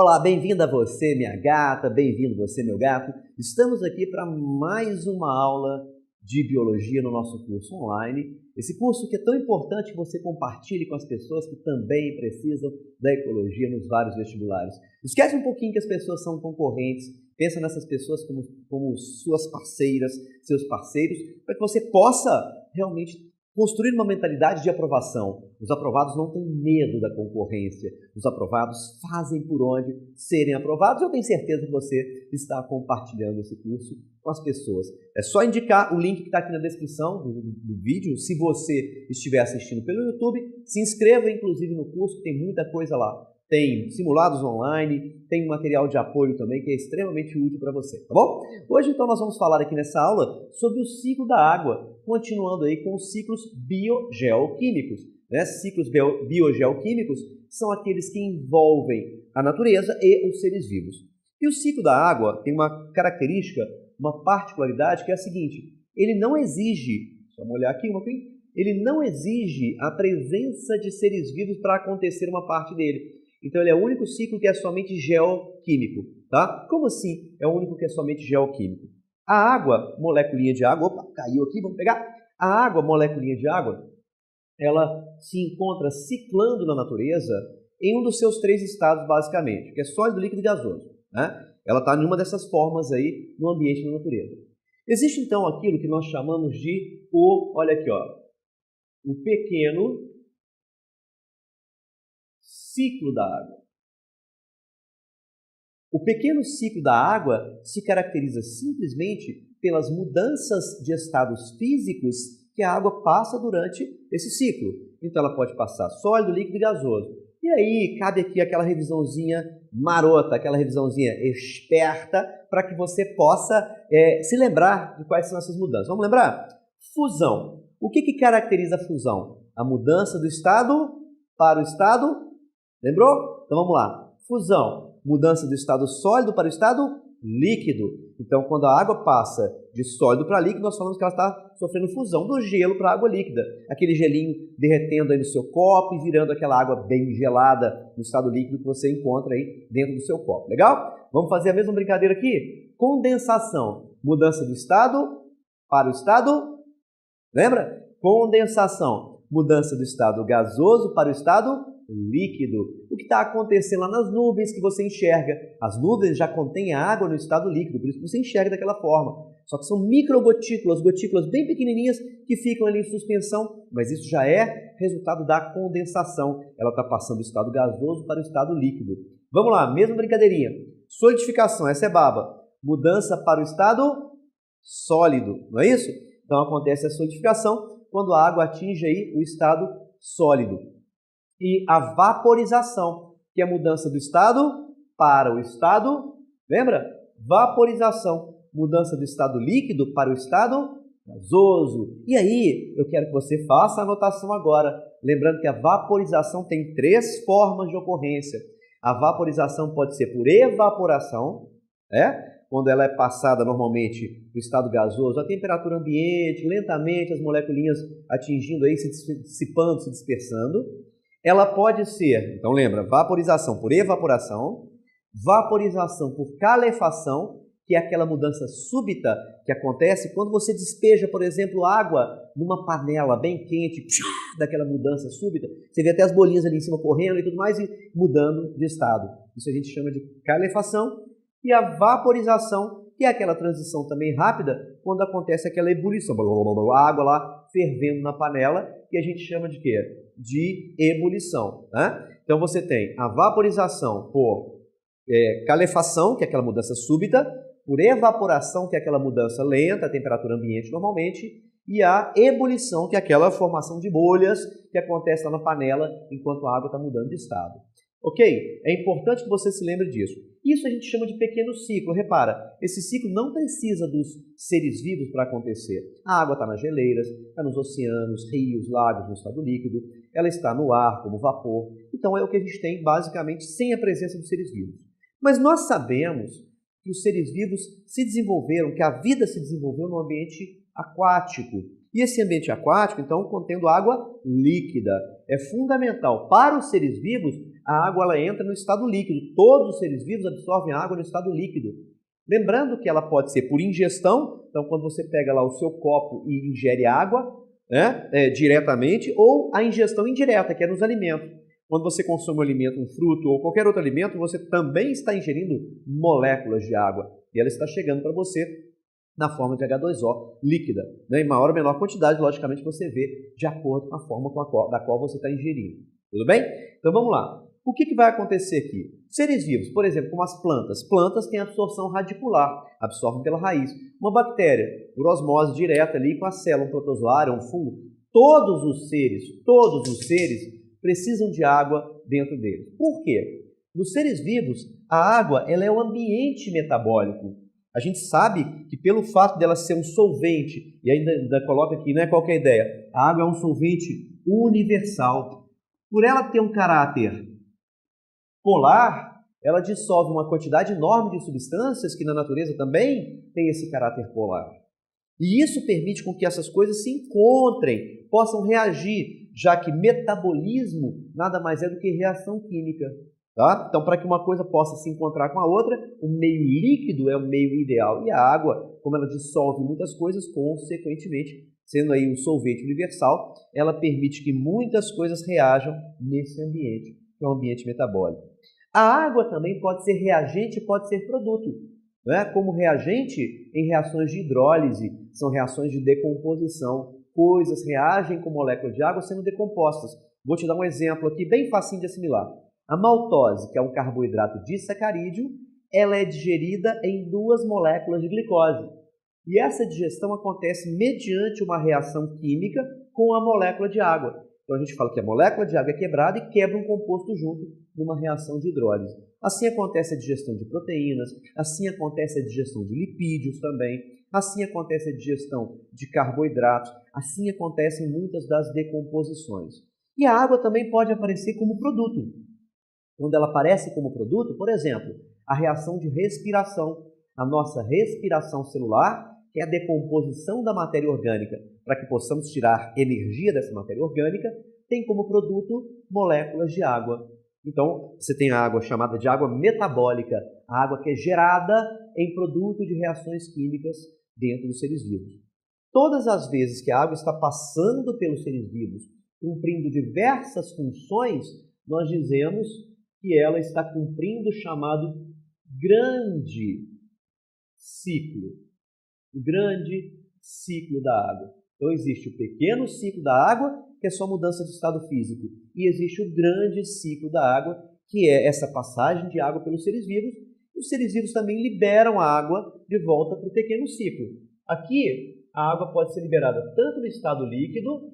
Olá, bem-vinda você, minha gata, bem-vindo você, meu gato. Estamos aqui para mais uma aula de biologia no nosso curso online. Esse curso que é tão importante que você compartilhe com as pessoas que também precisam da ecologia nos vários vestibulares. Esquece um pouquinho que as pessoas são concorrentes, pensa nessas pessoas como suas parceiras, seus parceiros, para que você possa realmente construir uma mentalidade de aprovação. Os aprovados não têm medo da concorrência. Os aprovados fazem por onde serem aprovados. Eu tenho certeza que você está compartilhando esse curso com as pessoas. É só indicar o link que está aqui na descrição do vídeo. Se você estiver assistindo pelo YouTube, se inscreva inclusive no curso, tem muita coisa lá. Tem simulados online, tem material de apoio também que é extremamente útil para você, tá bom? Hoje, então, nós vamos falar aqui nessa aula sobre o ciclo da água, continuando aí com os ciclos biogeoquímicos. Ciclos biogeoquímicos são aqueles que envolvem a natureza e os seres vivos. E o ciclo da água tem uma característica, uma particularidade que é a seguinte: ele não exige, vamos olhar aqui um pouquinho, ele não exige a presença de seres vivos para acontecer uma parte dele. Então, ele é o único ciclo que é somente geoquímico, tá? Como assim é o único que é somente geoquímico? A água, moleculinha de água, opa, caiu aqui, vamos pegar. A água, moleculinha de água, ela se encontra ciclando na natureza em um dos seus três estados, basicamente, que é sólido, líquido e gasoso, né? Ela está em uma dessas formas aí no ambiente da natureza. Existe, então, aquilo que nós chamamos de olha aqui, ó, o pequeno ciclo da água. O pequeno ciclo da água se caracteriza simplesmente pelas mudanças de estados físicos que a água passa durante esse ciclo. Então, ela pode passar sólido, líquido e gasoso. E aí, cabe aqui aquela revisãozinha marota, aquela revisãozinha esperta, para que você possa se lembrar de quais são essas mudanças. Vamos lembrar? Fusão. O que caracteriza a fusão? A mudança do estado para o estado. Lembrou? Então vamos lá. Fusão, mudança do estado sólido para o estado líquido. Então, quando a água passa de sólido para líquido, nós falamos que ela está sofrendo fusão do gelo para a água líquida. Aquele gelinho derretendo aí no seu copo e virando aquela água bem gelada no estado líquido que você encontra aí dentro do seu copo. Legal? Vamos fazer a mesma brincadeira aqui? Condensação, mudança do estado para o estado. Lembra? Condensação, mudança do estado gasoso para o estado líquido. O que está acontecendo lá nas nuvens que você enxerga? As nuvens já contêm água no estado líquido, por isso que você enxerga daquela forma. Só que são microgotículas, gotículas bem pequenininhas que ficam ali em suspensão, mas isso já é resultado da condensação. Ela está passando do estado gasoso para o estado líquido. Vamos lá, mesma brincadeirinha. Solidificação, essa é baba. Mudança para o estado sólido, não é isso? Então acontece a solidificação quando a água atinge aí o estado sólido. E a vaporização, que é a mudança do estado para o estado, lembra? Vaporização, mudança do estado líquido para o estado gasoso. E aí, eu quero que você faça a anotação agora, lembrando que a vaporização tem três formas de ocorrência. A vaporização pode ser por evaporação, quando ela é passada normalmente do estado gasoso, a temperatura ambiente, lentamente as moleculinhas atingindo aí, se dissipando, se dispersando. Ela pode ser, então lembra, vaporização por evaporação, vaporização por calefação, que é aquela mudança súbita que acontece quando você despeja, por exemplo, água numa panela bem quente, daquela mudança súbita. Você vê até as bolinhas ali em cima correndo e tudo mais e mudando de estado. Isso a gente chama de calefação. E a vaporização, que é aquela transição também rápida, quando acontece aquela ebulição, a água lá fervendo na panela, que a gente chama de quê? De ebulição. Então você tem a vaporização por calefação, que é aquela mudança súbita, por evaporação, que é aquela mudança lenta, a temperatura ambiente normalmente, e a ebulição, que é aquela formação de bolhas que acontece lá na panela enquanto a água está mudando de estado. Ok? É importante que você se lembre disso. Isso a gente chama de pequeno ciclo. Repara, esse ciclo não precisa dos seres vivos para acontecer. A água está nas geleiras, está nos oceanos, rios, lagos, no estado líquido. Ela está no ar como vapor. Então é o que a gente tem basicamente sem a presença dos seres vivos. Mas nós sabemos que os seres vivos se desenvolveram, que a vida se desenvolveu no ambiente aquático. E esse ambiente aquático, então, contendo água líquida. É fundamental. Para os seres vivos, a água ela entra no estado líquido. Todos os seres vivos absorvem água no estado líquido. Lembrando que ela pode ser por ingestão, então quando você pega lá o seu copo e ingere água, né, diretamente, ou a ingestão indireta, que é nos alimentos. Quando você consome um alimento, um fruto ou qualquer outro alimento, você também está ingerindo moléculas de água. E ela está chegando para você na forma de H2O líquida, né? Em maior ou menor quantidade, logicamente, você vê de acordo com a forma da qual você está ingerindo. Tudo bem? Então vamos lá. O que vai acontecer aqui? Seres vivos, por exemplo, como as plantas. Plantas têm absorção radicular, absorvem pela raiz. Uma bactéria, por osmose direta ali com a célula, um protozoário, um fungo. Todos os seres precisam de água dentro deles. Por quê? Nos seres vivos, a água ela é um ambiente metabólico. A gente sabe que pelo fato dela ser um solvente, e ainda coloca aqui, não é qualquer ideia, a água é um solvente universal. Por ela ter um caráter polar, ela dissolve uma quantidade enorme de substâncias que na natureza também tem esse caráter polar. E isso permite com que essas coisas se encontrem, possam reagir, já que metabolismo nada mais é do que reação química. Tá? Então, para que uma coisa possa se encontrar com a outra, o meio líquido é o meio ideal. E a água, como ela dissolve muitas coisas, consequentemente, sendo aí um solvente universal, ela permite que muitas coisas reajam nesse ambiente, que é um ambiente metabólico. A água também pode ser reagente, pode ser produto. Né? Como reagente em reações de hidrólise, são reações de decomposição. Coisas reagem com moléculas de água sendo decompostas. Vou te dar um exemplo aqui bem facinho de assimilar. A maltose, que é um carboidrato disacarídeo, ela é digerida em 2 moléculas de glicose. E essa digestão acontece mediante uma reação química com a molécula de água. Então a gente fala que a molécula de água é quebrada e quebra um composto junto numa reação de hidrólise. Assim acontece a digestão de proteínas, assim acontece a digestão de lipídios também, assim acontece a digestão de carboidratos, assim acontecem muitas das decomposições. E a água também pode aparecer como produto. Quando ela aparece como produto, por exemplo, a reação de respiração, a nossa respiração celular, que é a decomposição da matéria orgânica, para que possamos tirar energia dessa matéria orgânica, tem como produto moléculas de água. Então, você tem a água chamada de água metabólica, a água que é gerada em produto de reações químicas dentro dos seres vivos. Todas as vezes que a água está passando pelos seres vivos, cumprindo diversas funções, nós dizemos que ela está cumprindo o chamado grande ciclo. O grande ciclo da água. Então existe o pequeno ciclo da água, que é só mudança de estado físico, e existe o grande ciclo da água, que é essa passagem de água pelos seres vivos. Os seres vivos também liberam a água de volta para o pequeno ciclo. Aqui, a água pode ser liberada tanto no estado líquido,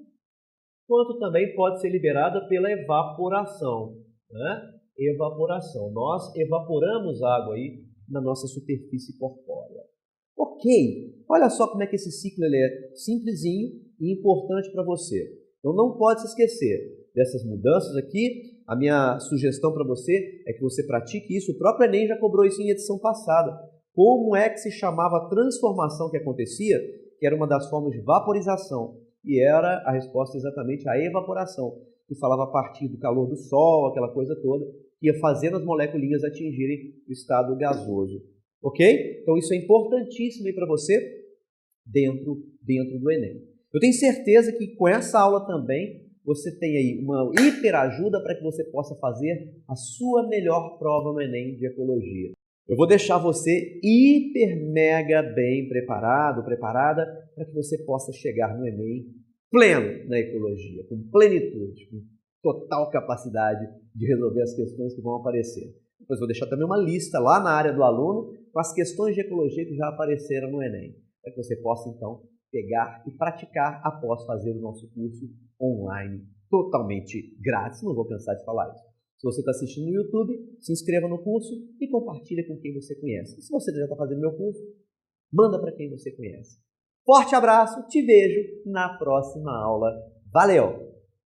quanto também pode ser liberada pela evaporação. Né? Evaporação. Nós evaporamos água aí na nossa superfície corpórea. Ok, olha só como é que esse ciclo ele é simplesinho e importante para você. Então não pode se esquecer dessas mudanças aqui. A minha sugestão para você é que você pratique isso. O próprio Enem já cobrou isso em edição passada. Como é que se chamava a transformação que acontecia, que era uma das formas de vaporização, e era a resposta exatamente a evaporação, que falava a partir do calor do sol, aquela coisa toda, que ia fazendo as moléculas atingirem o estado gasoso. Ok? Então isso é importantíssimo para você dentro do Enem. Eu tenho certeza que com essa aula também você tem aí uma hiperajuda para que você possa fazer a sua melhor prova no Enem de Ecologia. Eu vou deixar você hiper mega bem preparado, preparada, para que você possa chegar no Enem pleno na Ecologia, com plenitude, com total capacidade de resolver as questões que vão aparecer. Depois vou deixar também uma lista lá na área do aluno com as questões de ecologia que já apareceram no Enem, para que você possa, então, pegar e praticar após fazer o nosso curso online, totalmente grátis. Não vou cansar de falar isso. Se você está assistindo no YouTube, se inscreva no curso e compartilha com quem você conhece. E se você já está fazendo meu curso, manda para quem você conhece. Forte abraço, te vejo na próxima aula. Valeu!